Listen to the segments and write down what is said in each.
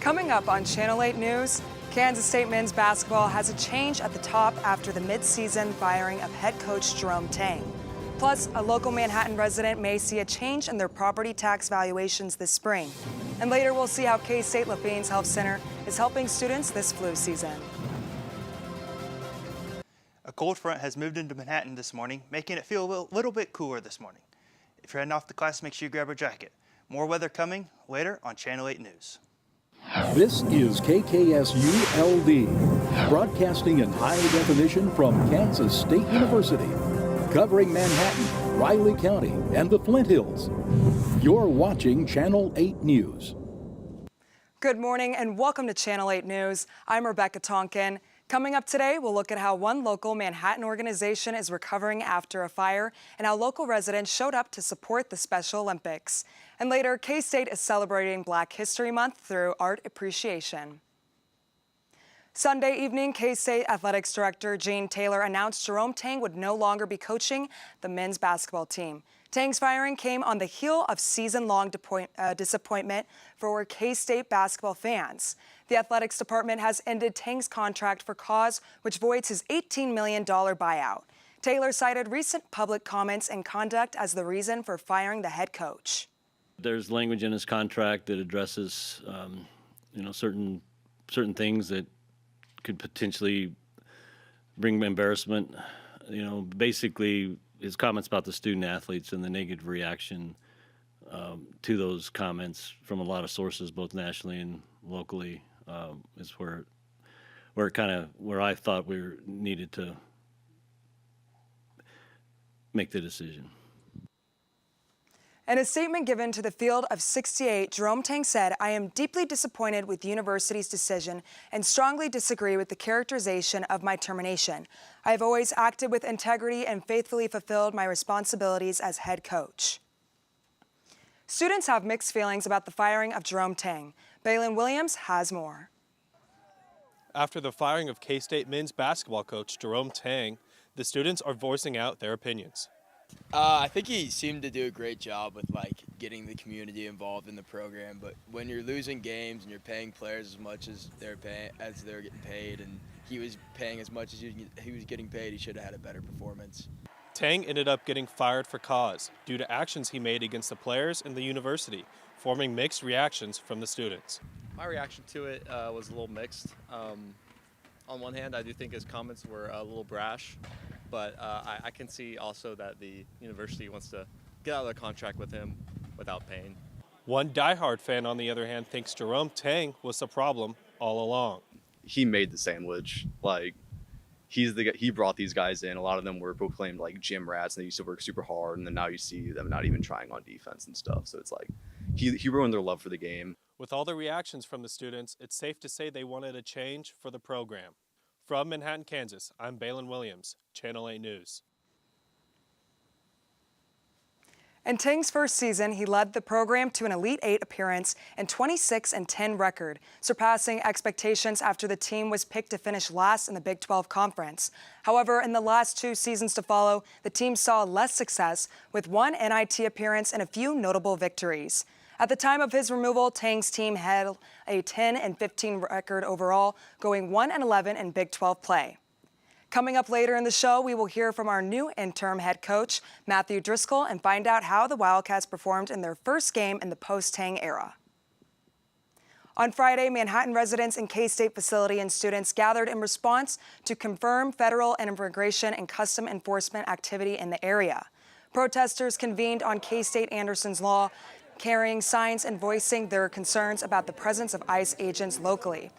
Coming up on Channel 8 News, Kansas State men's basketball has a change at the top after the mid-season firing of head coach Jerome Tang. Plus, a local Manhattan resident may see a change in their property tax valuations this spring. And later, we'll see how K-State Lafine's Health Center is helping students this flu season. A cold front has moved into Manhattan this morning, making it feel a little bit cooler this morning. If you're heading off to class, make sure you grab a jacket. More weather coming later on Channel 8 News. This is KKSU-LD, broadcasting in high definition from Kansas State University, covering Manhattan, Riley County, and the Flint Hills. You're watching Channel 8 News. Good morning and welcome to Channel 8 News. I'm Rebecca Tonkin. Coming up today, we'll look at how one local Manhattan organization is recovering after a fire and how local residents showed up to support the Special Olympics. And later, K-State is celebrating Black History Month through art appreciation. Sunday evening, K-State Athletics Director Gene Taylor announced Jerome Tang would no longer be coaching the men's basketball team. Tang's firing came on the heel of season-long disappointment for K-State basketball fans. The athletics department has ended Tang's contract for cause, which voids his $18 million buyout. Taylor cited recent public comments and conduct as the reason for firing the head coach. There's language in his contract that addresses, certain things that could potentially bring embarrassment. Basically, his comments about the student athletes and the negative reaction to those comments from a lot of sources, both nationally and locally, is where I thought we needed to make the decision. In a statement given to the Field of 68, Jerome Tang said, "I am deeply disappointed with the university's decision and strongly disagree with the characterization of my termination. I have always acted with integrity and faithfully fulfilled my responsibilities as head coach." Students have mixed feelings about the firing of Jerome Tang. Balin Williams has more. After the firing of K-State men's basketball coach Jerome Tang, the students are voicing out their opinions. I think he seemed to do a great job with getting the community involved in the program. But when you're losing games and you're paying players as much as they're getting paid, and he was paying as much as he was getting paid, he should have had a better performance. Tang ended up getting fired for cause due to actions he made against the players and the university, forming mixed reactions from the students. My reaction to it was a little mixed. On one hand, I do think his comments were a little brash. But I can see also that the university wants to get out of the contract with him without paying. One diehard fan, on the other hand, thinks Jerome Tang was the problem all along. He made the sandwich. He brought these guys in. A lot of them were proclaimed gym rats, and they used to work super hard. And then now you see them not even trying on defense and stuff. So it's he ruined their love for the game. With all the reactions from the students, it's safe to say they wanted a change for the program. From Manhattan, Kansas, I'm Balin Williams, Channel 8 News. In Tang's first season, he led the program to an Elite Eight appearance and 26-10 record, surpassing expectations after the team was picked to finish last in the Big 12 Conference. However, in the last two seasons to follow, the team saw less success, with one NIT appearance and a few notable victories. At the time of his removal, Tang's team had a 10-15 record overall, going 1-11 in Big 12 play. Coming up later in the show, we will hear from our new interim head coach, Matthew Driscoll, and find out how the Wildcats performed in their first game in the post-Tang era. On Friday, Manhattan residents and K-State facility and students gathered in response to confirmed federal immigration and custom enforcement activity in the area. Protesters convened on K-State Anderson's Law, carrying signs and voicing their concerns about the presence of ICE agents locally.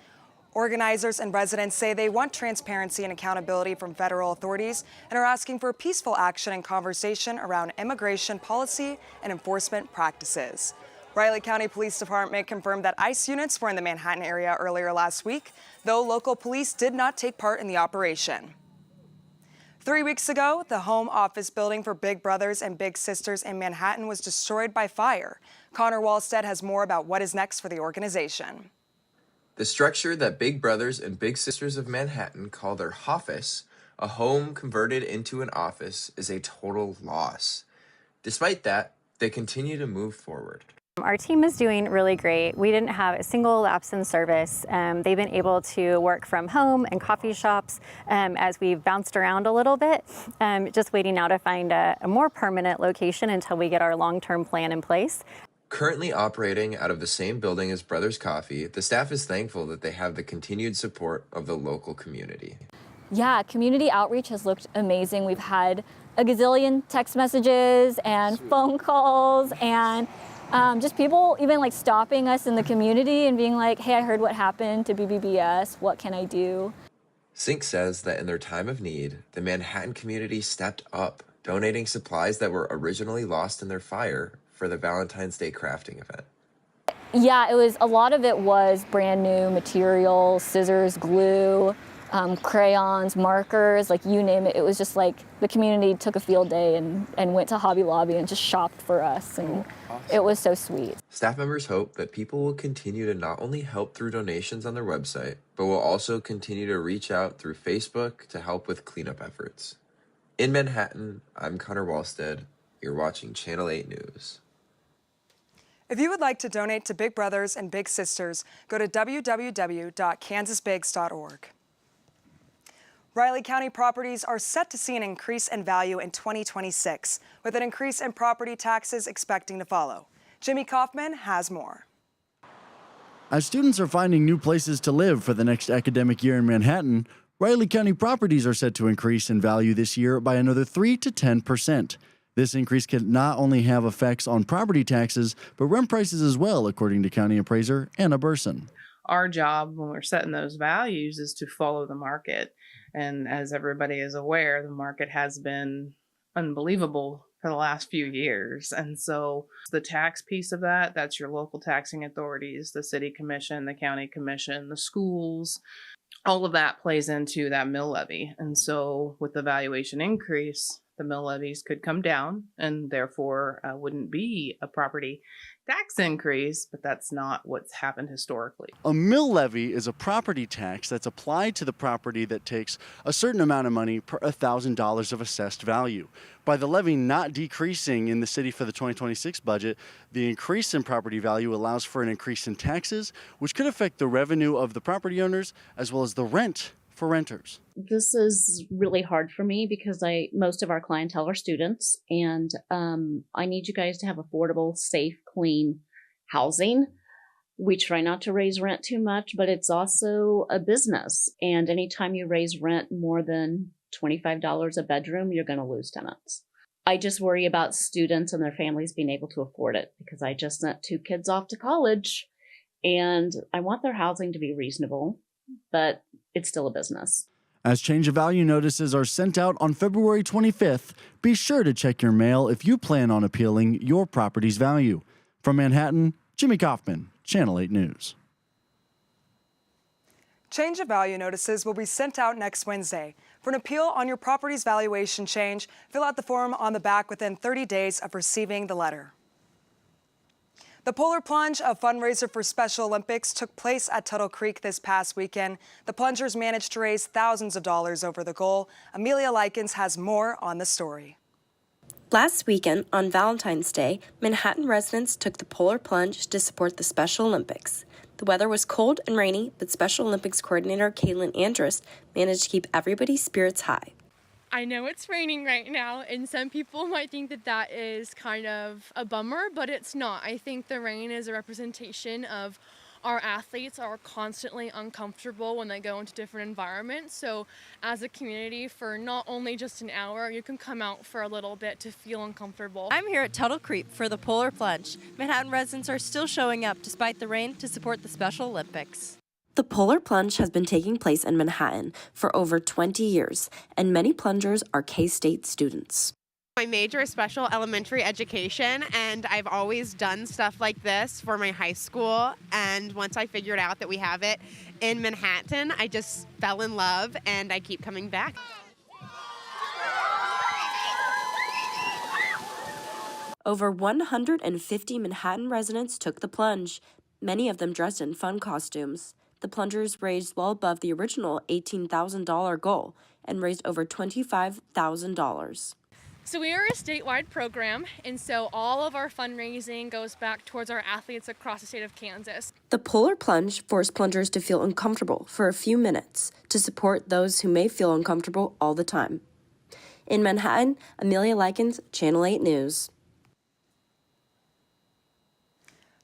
Organizers and residents say they want transparency and accountability from federal authorities and are asking for peaceful action and conversation around immigration policy and enforcement practices. Riley County Police Department confirmed that ICE units were in the Manhattan area earlier last week, though local police did not take part in the operation. 3 weeks ago, the home office building for Big Brothers and Big Sisters in Manhattan was destroyed by fire. Connor Wallstead has more about what is next for the organization. The structure that Big Brothers and Big Sisters of Manhattan call their hoffice, a home converted into an office, is a total loss. Despite that, they continue to move forward. Our team is doing really great. We didn't have a single lapse in service. They've been able to work from home and coffee shops as we've bounced around a little bit, just waiting now to find a more permanent location until we get our long-term plan in place. Currently operating out of the same building as Brothers Coffee, the staff is thankful that they have the continued support of the local community. Yeah, community outreach has looked amazing. We've had a gazillion text messages and phone calls and just people even like stopping us in the community and being like, hey, I heard what happened to BBBS. What can I do? Sink says that in their time of need, the Manhattan community stepped up, donating supplies that were originally lost in their fire for the Valentine's Day crafting event. Yeah, a lot of it was brand new material, scissors, glue, crayons, markers, like you name it. It was just like the community took a field day and went to Hobby Lobby and just shopped for us, and it was so sweet. Staff members hope that people will continue to not only help through donations on their website, but will also continue to reach out through Facebook to help with cleanup efforts. In Manhattan, I'm Connor Walstead. You're watching Channel 8 News. If you would like to donate to Big Brothers and Big Sisters, go to www.kansasbigs.org. Riley County properties are set to see an increase in value in 2026, with an increase in property taxes expecting to follow. Jimmy Kaufman has more. As students are finding new places to live for the next academic year in Manhattan, Riley County properties are set to increase in value this year by another 3 to 10%. This increase can not only have effects on property taxes, but rent prices as well, according to County Appraiser Anna Burson. Our job when we're setting those values is to follow the market. And as everybody is aware, the market has been unbelievable for the last few years. And so the tax piece of that, that's your local taxing authorities, the city commission, the county commission, the schools, all of that plays into that mill levy. And so with the valuation increase, the mill levies could come down and therefore wouldn't be a property tax increase, but that's not what's happened historically. A mill levy is a property tax that's applied to the property that takes a certain amount of money per $1,000 of assessed value. By the levy not decreasing in the city for the 2026 budget, the increase in property value allows for an increase in taxes, which could affect the revenue of the property owners as well as the rent for renters. This is really hard for me because most of our clientele are students, and I need you guys to have affordable, safe, clean housing. We try not to raise rent too much, but it's also a business. And anytime you raise rent more than $25 a bedroom, you're going to lose tenants. I just worry about students and their families being able to afford it because I just sent 2 kids off to college and I want their housing to be reasonable, but it's still a business. As change of value notices are sent out on February 25th, be sure to check your mail if you plan on appealing your property's value. From Manhattan, Jimmy Kaufman, Channel 8 News. Change of value notices will be sent out next Wednesday. For an appeal on your property's valuation change, fill out the form on the back within 30 days of receiving the letter. The Polar Plunge, a fundraiser for Special Olympics, took place at Tuttle Creek this past weekend. The plungers managed to raise thousands of dollars over the goal. Amelia Likens has more on the story. Last weekend, on Valentine's Day, Manhattan residents took the Polar Plunge to support the Special Olympics. The weather was cold and rainy, but Special Olympics coordinator Caitlin Andrus managed to keep everybody's spirits high. I know it's raining right now, and some people might think that that is kind of a bummer, but it's not. I think the rain is a representation of our athletes are constantly uncomfortable when they go into different environments. So as a community, for not only just an hour, you can come out for a little bit to feel uncomfortable. I'm here at Tuttle Creek for the Polar Plunge. Manhattan residents are still showing up despite the rain to support the Special Olympics. The Polar Plunge has been taking place in Manhattan for over 20 years, and many plungers are K-State students. My major is special elementary education, and I've always done stuff like this for my high school. And once I figured out that we have it in Manhattan, I just fell in love, and I keep coming back. Over 150 Manhattan residents took the plunge, many of them dressed in fun costumes. The plungers raised well above the original $18,000 goal and raised over $25,000. So we are a statewide program, and so all of our fundraising goes back towards our athletes across the state of Kansas. The Polar Plunge forced plungers to feel uncomfortable for a few minutes to support those who may feel uncomfortable all the time. In Manhattan, Amelia Likens, Channel 8 News.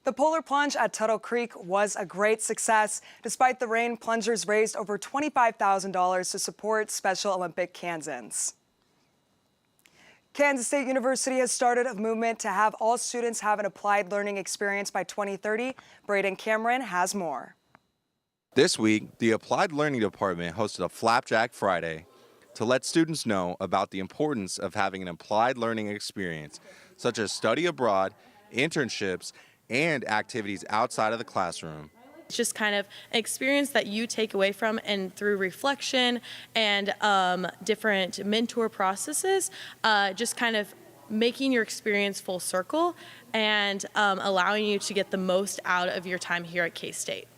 The Polar Plunge at Tuttle Creek was a great success. Despite the rain, plungers raised over $25,000 to support Special Olympic Kansans. Kansas State University has started a movement to have all students have an applied learning experience by 2030. Braden Cameron has more. This week, the Applied Learning Department hosted a Flapjack Friday to let students know about the importance of having an applied learning experience, such as study abroad, internships, and activities outside of the classroom. It's just kind of an experience that you take away from, and through reflection and different mentor processes, just kind of making your experience full circle and allowing you to get the most out of your time here at K-State.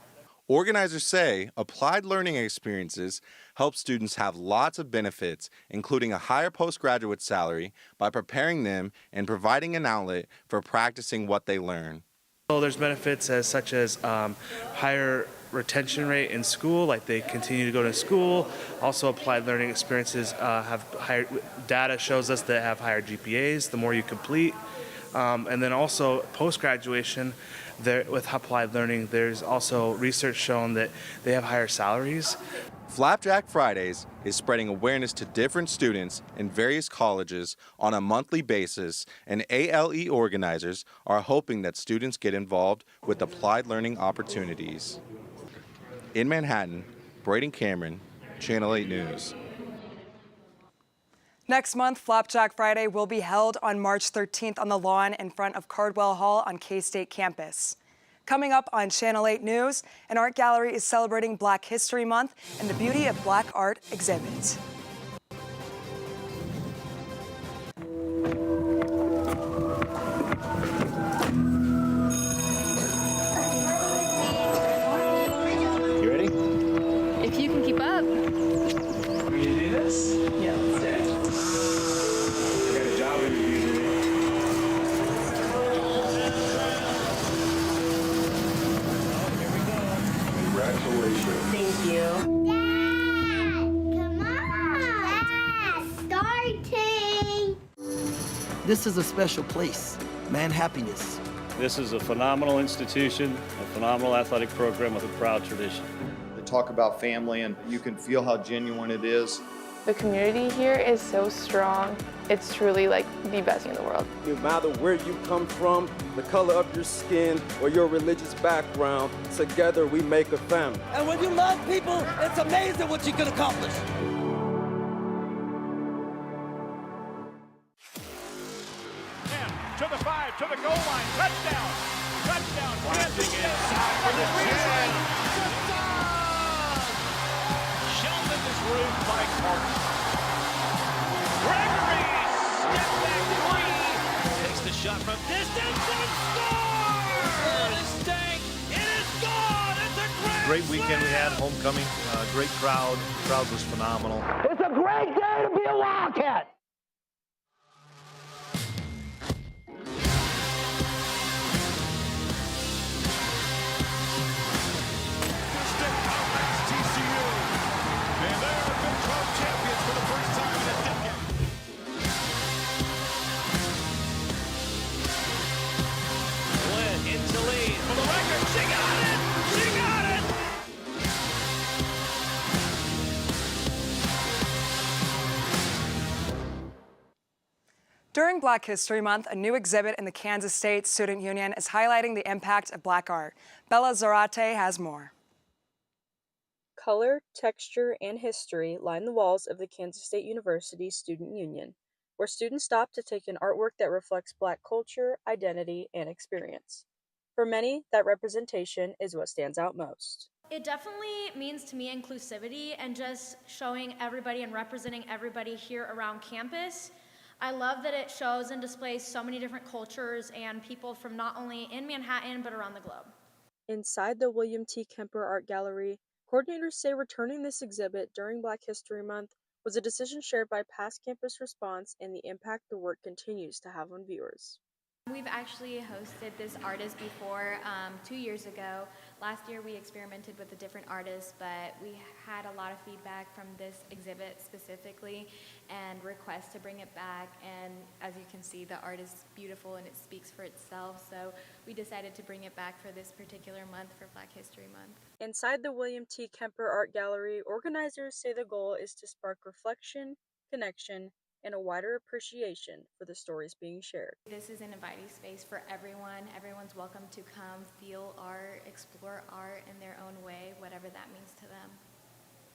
Organizers say applied learning experiences help students have lots of benefits, including a higher postgraduate salary, by preparing them and providing an outlet for practicing what they learn. So there's benefits such as higher retention rate in school, like they continue to go to school. Also, applied learning experiences have higher, data shows us that have higher GPAs the more you complete. And then also post-graduation, with applied learning, there's also research shown that they have higher salaries. Flapjack Fridays is spreading awareness to different students in various colleges on a monthly basis, and ALE organizers are hoping that students get involved with applied learning opportunities. In Manhattan, Braden Cameron, Channel 8 News. Next month, Flapjack Friday will be held on March 13th on the lawn in front of Cardwell Hall on K-State campus. Coming up on Channel 8 News, an art gallery is celebrating Black History Month and the Beauty of Black Art exhibit. You ready? If you can keep up. Are we gonna do this? Yeah, let's do it. I got a job interview today. Congratulations. Thank you. Dad, come on. Starting. This is a special place, Man Happiness. This is a phenomenal institution, a phenomenal athletic program with a proud tradition. They talk about family, and you can feel how genuine it is. The community here is so strong. It's truly like the best thing in the world. No matter where you come from, the color of your skin, or your religious background, together we make a family. And when you love people, it's amazing what you can accomplish. To the 5, to the goal line, touchdown! Touchdown! Kansas inside for the 10. Sheldon is roofed by Carter. Gregory, step back three, takes the shot from distance and scores! Stank, it is gone! It's a Great weekend we had, homecoming, great crowd. The crowd was phenomenal. It's a great day to be a Wildcat. During Black History Month, a new exhibit in the Kansas State Student Union is highlighting the impact of Black art. Bella Zarate has more. Color, texture, and history line the walls of the Kansas State University Student Union, where students stop to take in artwork that reflects Black culture, identity, and experience. For many, that representation is what stands out most. It definitely means to me inclusivity and just showing everybody and representing everybody here around campus. I love that it shows and displays so many different cultures and people from not only in Manhattan, but around the globe. Inside the William T. Kemper Art Gallery, coordinators say returning this exhibit during Black History Month was a decision shared by past campus response and the impact the work continues to have on viewers. We've actually hosted this artist before 2 years ago. Last year we experimented with a different artist, but we had a lot of feedback from this exhibit specifically and requests to bring it back. And as you can see, the art is beautiful and it speaks for itself. So we decided to bring it back for this particular month, for Black History Month. Inside the William T. Kemper Art Gallery, organizers say the goal is to spark reflection, connection, and a wider appreciation for the stories being shared. This is an inviting space for everyone. Everyone's welcome to come, feel art, explore art in their own way, whatever that means to them.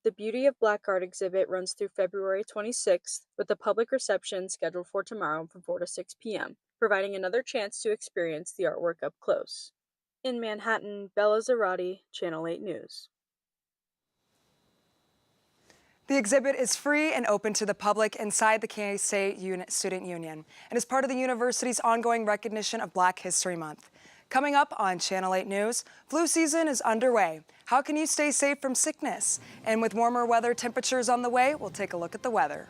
The Beauty of Black Art exhibit runs through February 26th, with a public reception scheduled for tomorrow from 4 to 6 p.m., providing another chance to experience the artwork up close. In Manhattan, Bella Zarati, Channel 8 News. The exhibit is free and open to the public inside the K-State Student Union and is part of the university's ongoing recognition of Black History Month. Coming up on Channel 8 News, flu season is underway. How can you stay safe from sickness? And with warmer weather temperatures on the way, we'll take a look at the weather.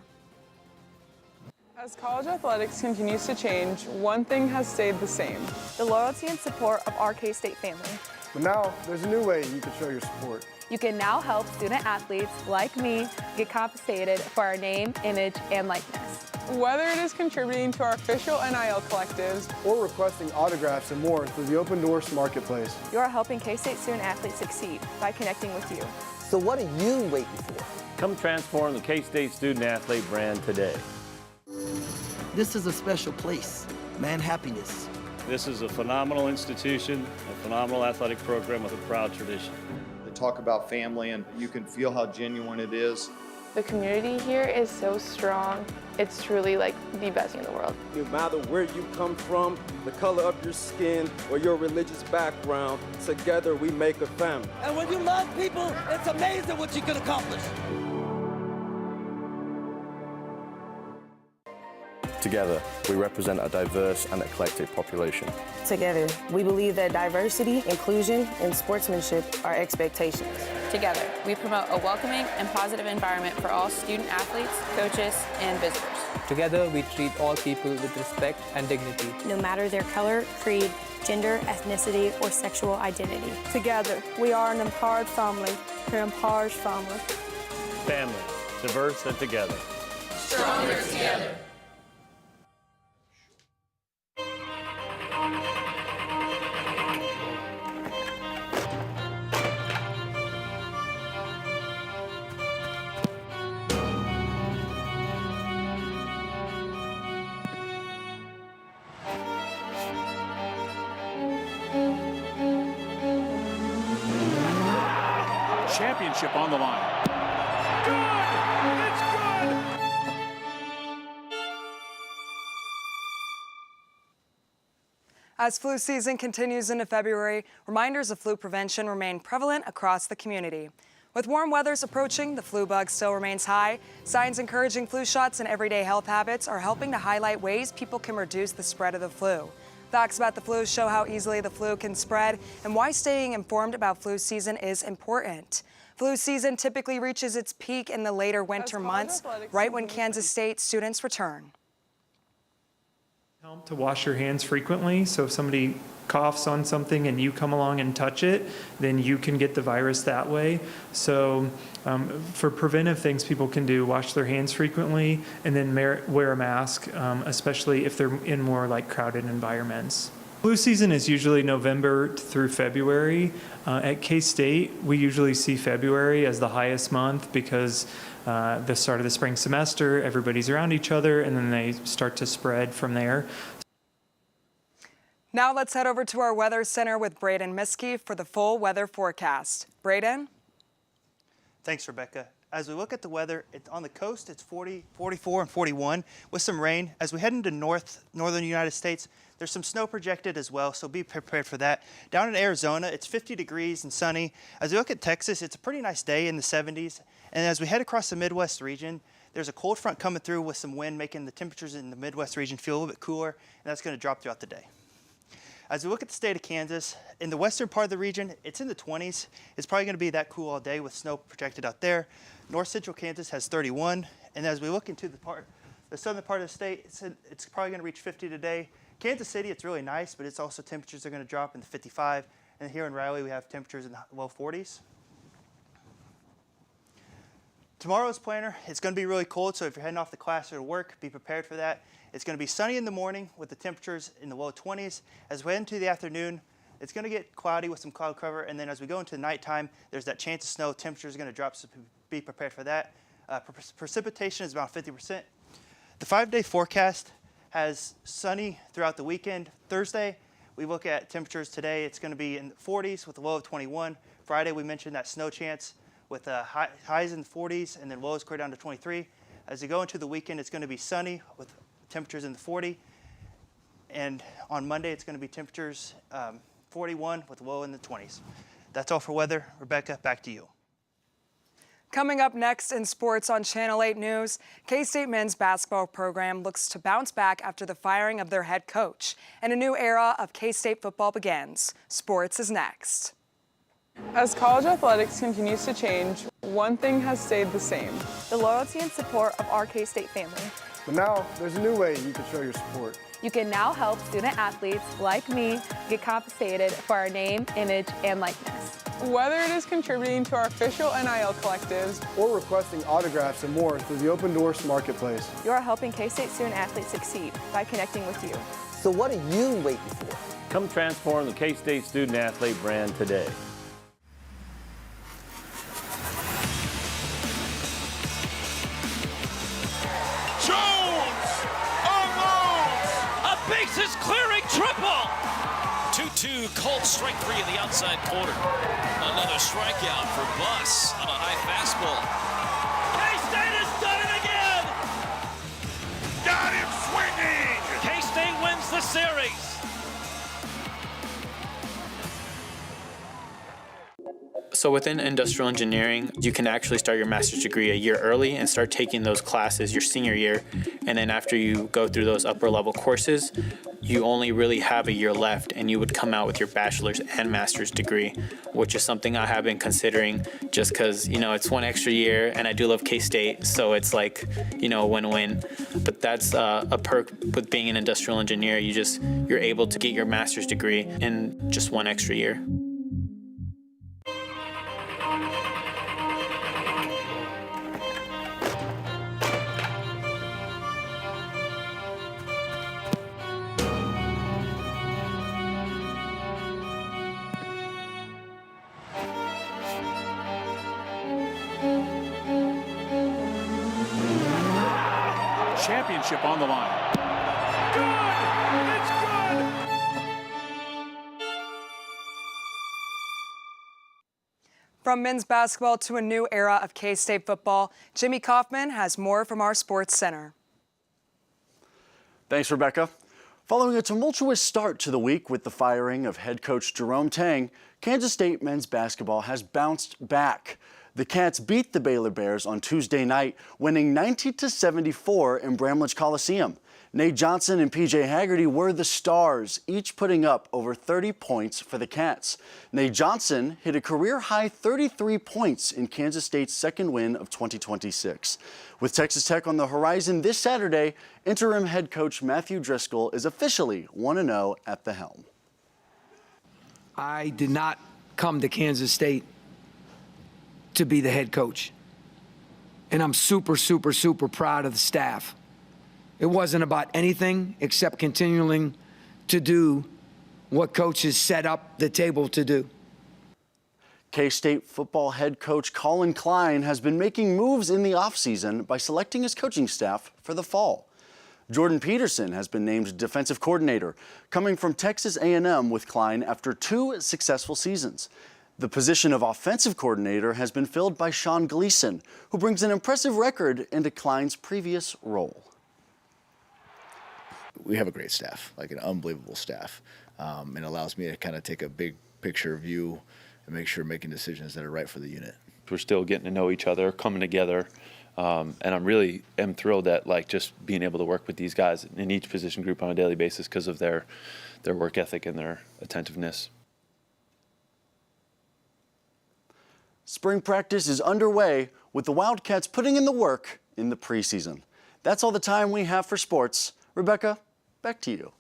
As college athletics continues to change, one thing has stayed the same: the loyalty and support of our K-State family. But now, there's a new way you can show your support. You can now help student athletes like me get compensated for our name, image, and likeness. Whether it is contributing to our official NIL collectives or requesting autographs and more through the Open Doors Marketplace, you are helping K-State student athletes succeed by connecting with you. So what are you waiting for? Come transform the K-State student athlete brand today. This is a special place, Manhappiness. This is a phenomenal institution, a phenomenal athletic program with a proud tradition. They talk about family, and you can feel how genuine it is. The community here is so strong. It's truly like the best in the world. No matter where you come from, the color of your skin, or your religious background, together we make a family. And when you love people, it's amazing what you can accomplish. Together, we represent a diverse and eclectic population. Together, we believe that diversity, inclusion, and sportsmanship are expectations. Together, we promote a welcoming and positive environment for all student athletes, coaches, and visitors. Together, we treat all people with respect and dignity. No matter their color, creed, gender, ethnicity, or sexual identity. Together, we are an empowered family, an empowered family. Family, diverse and together. Stronger together. Championship on the line. Good! It's good! As flu season continues into February, reminders of flu prevention remain prevalent across the community. With warm weathers approaching, the flu bug still remains high. Signs encouraging flu shots and everyday health habits are helping to highlight ways people can reduce the spread of the flu. Facts about the flu show how easily the flu can spread and why staying informed about flu season is important. Flu season typically reaches its peak in the later winter months, right when Kansas State students return. To wash your hands frequently, so if somebody coughs on something and you come along and touch it, then you can get the virus that way. So for preventive things people can do, wash their hands frequently and then wear a mask, especially if they're in more like crowded environments. Flu season is usually November through February. At K-State, we usually see February as the highest month because the start of the spring semester, everybody's around each other, and then they start to spread from there. Now let's head over to our weather center with Braden Miskey for the full weather forecast. Braden? Thanks, Rebecca. As we look at the weather, on the coast, it's 40, 44, and 41 with some rain. As we head into northern United States, there's some snow projected as well, so be prepared for that. Down in Arizona, it's 50 degrees and sunny. As we look at Texas, it's a pretty nice day in the 70s. And as we head across the Midwest region, there's a cold front coming through with some wind, making the temperatures in the Midwest region feel a little bit cooler, and that's going to drop throughout the day. As we look at the state of Kansas, in the western part of the region, it's in the 20s. It's probably going to be that cool all day with snow projected out there. North central Kansas has 31. And as we look into the southern part of the state, it's probably going to reach 50 today. Kansas City, it's really nice, but it's also temperatures are going to drop in the 55. And here in Raleigh, we have temperatures in the low 40s. Tomorrow's planner, it's going to be really cold, so if you're heading off to class or to work, be prepared for that. It's going to be sunny in the morning with the temperatures in the low 20s. As we head into the afternoon, it's going to get cloudy with some cloud cover, and then as we go into nighttime, there's that chance of snow. Temperatures are going to drop, so be prepared for that. Precipitation is about 50%. The 5-day forecast has sunny throughout the weekend. Thursday, we look at temperatures today. It's going to be in the 40s with a low of 21. Friday, we mentioned that snow chance with highs in the 40s and then lows clear down to 23. As you go into the weekend, it's going to be sunny with temperatures in the 40. And on Monday, it's going to be temperatures 41 with a low in the 20s. That's all for weather. Rebecca, back to you. Coming up next in sports on Channel 8 News, K-State men's basketball program looks to bounce back after the firing of their head coach, and a new era of K-State football begins. Sports is next. As college athletics continues to change, one thing has stayed the same. The loyalty and support of our K-State family. But now, there's a new way you can show your support. You can now help student athletes like me get compensated for our name, image, and likeness. Whether it is contributing to our official NIL collectives or requesting autographs and more through the Open Doors Marketplace, you are helping K-State student athletes succeed by connecting with you. So what are you waiting for? Come transform the K-State student athlete brand today. Jones unloads a bases clearing triple. 2-2, Colts strike three in the outside corner. Another strikeout for Buss on a high fastball. K-State has done it again. Got him swinging. K-State wins the series. So within industrial engineering, you can actually start your master's degree a year early and start taking those classes your senior year. And then after you go through those upper level courses, you only really have a year left and you would come out with your bachelor's and master's degree, which is something I have been considering just because, you know, it's one extra year and I do love K-State. So it's like, you know, a win-win. But that's a perk with being an industrial engineer. You're able to get your master's degree in just one extra year. Championship on the line. Good! It's good! From men's basketball to a new era of K-State football, Jimmy Kaufman has more from our Sports Center. Thanks, Rebecca. Following a tumultuous start to the week with the firing of head coach Jerome Tang, Kansas State men's basketball has bounced back. The Cats beat the Baylor Bears on Tuesday night, winning 90-74 in Bramlage Coliseum. Nate Johnson and PJ Haggerty were the stars, each putting up over 30 points for the Cats. Nate Johnson hit a career-high 33 points in Kansas State's second win of 2026. With Texas Tech on the horizon this Saturday, interim head coach Matthew Driscoll is officially 1-0 at the helm. I did not come to Kansas State to be the head coach. And I'm super, super, super proud of the staff. It wasn't about anything except continuing to do what coaches set up the table to do. K-State football head coach Colin Klein has been making moves in the offseason by selecting his coaching staff for the fall. Jordan Peterson has been named defensive coordinator, coming from Texas A&M with Klein after 2 successful seasons. The position of offensive coordinator has been filled by Sean Gleason, who brings an impressive record into Klein's previous role. We have a great staff, like an unbelievable staff. It allows me to kind of take a big picture view and make sure making decisions that are right for the unit. We're still getting to know each other, coming together, and I'm really thrilled at just being able to work with these guys in each position group on a daily basis because of their their work ethic and their attentiveness. Spring practice is underway with the Wildcats putting in the work in the preseason. That's all the time we have for sports. Rebecca, back to you.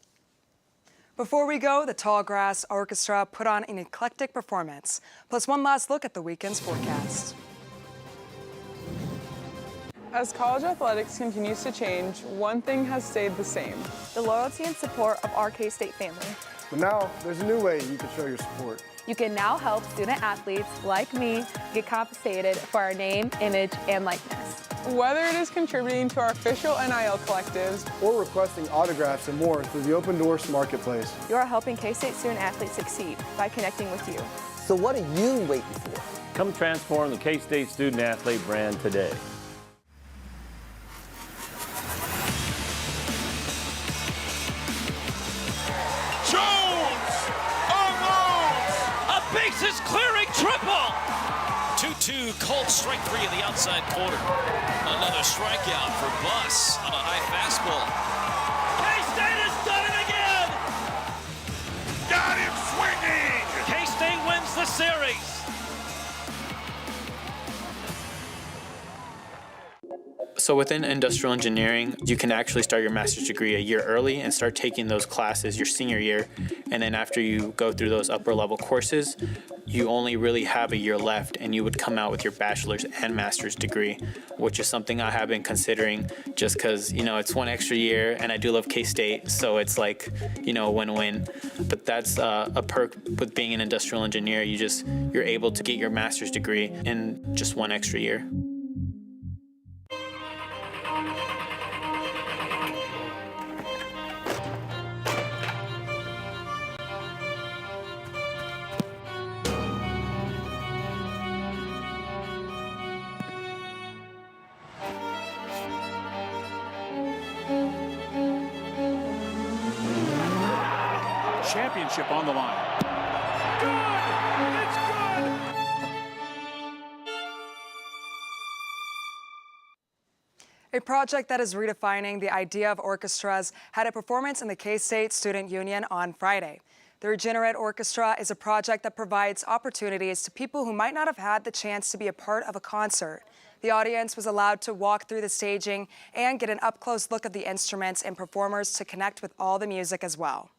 Before we go, the Tallgrass Orchestra put on an eclectic performance. Plus one last look at the weekend's forecast. As college athletics continues to change, one thing has stayed the same. The loyalty and support of our K-State family. But now, there's a new way you can show your support. You can now help student athletes like me get compensated for our name, image, and likeness. Whether it is contributing to our official NIL collectives or requesting autographs and more through the Open Doors Marketplace. You are helping K-State student athletes succeed by connecting with you. So what are you waiting for? Come transform the K-State student athlete brand today. Jones unloads a bases clearing triple. 2-2 Colts strike three in the outside corner. Another strikeout for Buss on a high fastball. K-State has done it again. Got him swinging. K-State wins the series. So within industrial engineering, you can actually start your master's degree a year early and start taking those classes your senior year. And then after you go through those upper level courses, you only really have a year left and you would come out with your bachelor's and master's degree, which is something I have been considering just because, you know, it's one extra year and I do love K-State. So it's like, you know, a win-win. But that's a perk with being an industrial engineer. You're able to get your master's degree in just one extra year. Championship on the line. Good! It's good! A project that is redefining the idea of orchestras had a performance in the K-State Student Union on Friday. The Regenerate Orchestra is a project that provides opportunities to people who might not have had the chance to be a part of a concert. The audience was allowed to walk through the staging and get an up-close look at the instruments and performers to connect with all the music as well.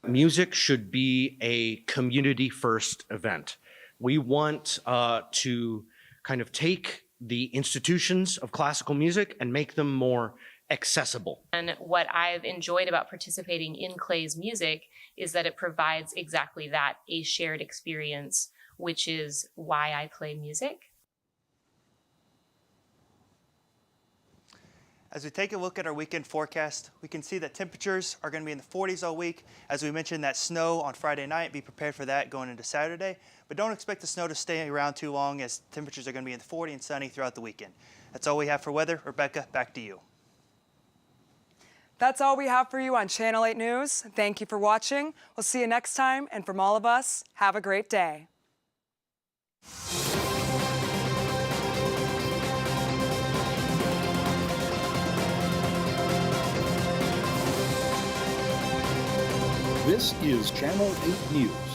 Music should be a community-first event. We want to kind of take the institutions of classical music and make them more accessible. And what I've enjoyed about participating in Clay's music is that it provides exactly that, a shared experience, which is why I play music. As we take a look at our weekend forecast, we can see that temperatures are going to be in the 40s all week. As we mentioned, that snow on Friday night, be prepared for that going into Saturday. But don't expect the snow to stay around too long as temperatures are going to be in the 40 and sunny throughout the weekend. That's all we have for weather. Rebecca, back to you. That's all we have for you on Channel 8 News. Thank you for watching. We'll see you next time. And from all of us, have a great day. This is Channel 8 News.